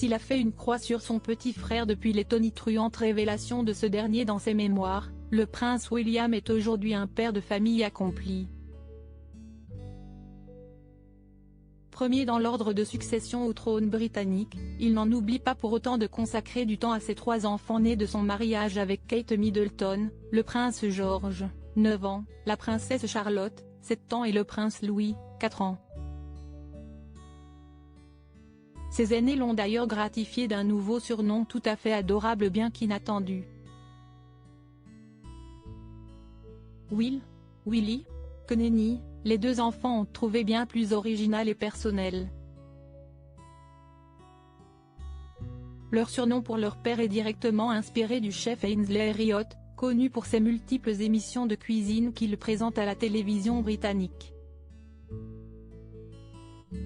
S'il a fait une croix sur son petit frère depuis les tonitruantes révélations de ce dernier dans ses mémoires, le prince William est aujourd'hui un père de famille accompli. Premier dans l'ordre de succession au trône britannique, il n'en oublie pas pour autant de consacrer du temps à ses 3 enfants nés de son mariage avec Kate Middleton, le prince George, 9 ans, la princesse Charlotte, 7 ans et le prince Louis, 4 ans. Ses aînés l'ont d'ailleurs gratifié d'un nouveau surnom tout à fait adorable bien qu'inattendu. Will, Willy, que nenni, les 2 enfants ont trouvé bien plus original et personnel. Leur surnom pour leur père est directement inspiré du chef Ainsley Elliott, connu pour ses multiples émissions de cuisine qu'il présente à la télévision britannique.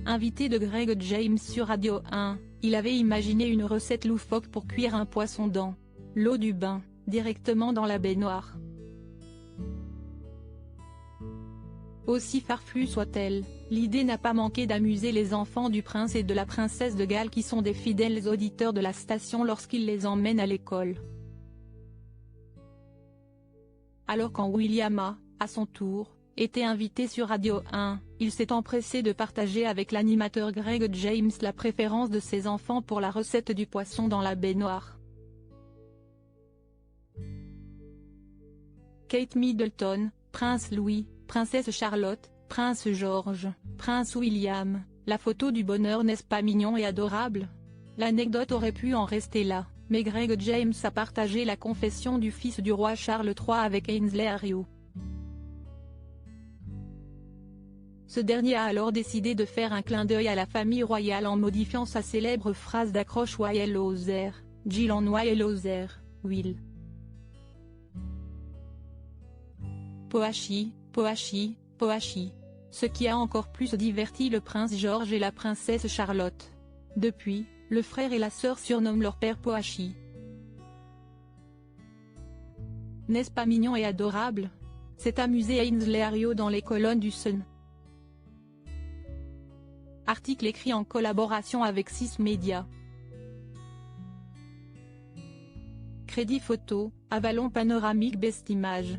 Invité de Greg James sur Radio 1, il avait imaginé une recette loufoque pour cuire un poisson dans l'eau du bain, directement dans la baignoire. Aussi farfelue soit-elle, l'idée n'a pas manqué d'amuser les enfants du prince et de la princesse de Galles qui sont des fidèles auditeurs de la station lorsqu'il les emmène à l'école. Alors quand William a, à son tour, été invité sur Radio 1, il s'est empressé de partager avec l'animateur Greg James la préférence de ses enfants pour la recette du poisson dans la baignoire. Kate Middleton, Prince Louis, Princesse Charlotte, Prince George, Prince William, la photo du bonheur n'est-ce pas mignon et adorable? L'anecdote aurait pu en rester là, mais Greg James a partagé la confession du fils du roi Charles III avec Ainsley Elliott. Ce dernier a alors décidé de faire un clin d'œil à la famille royale en modifiant sa célèbre phrase d'accroche While I was there, Jill en While I was there, Will. Poachi, Poachi, Poachi. Ce qui a encore plus diverti le prince George et la princesse Charlotte. Depuis, le frère et la sœur surnomment leur père Poachi. N'est-ce pas mignon et adorable? S'est amusé Ainsley Elliott dans les colonnes du Sun. Article écrit en collaboration avec 6 médias. Crédit photo, Avalon Panoramique Best Image.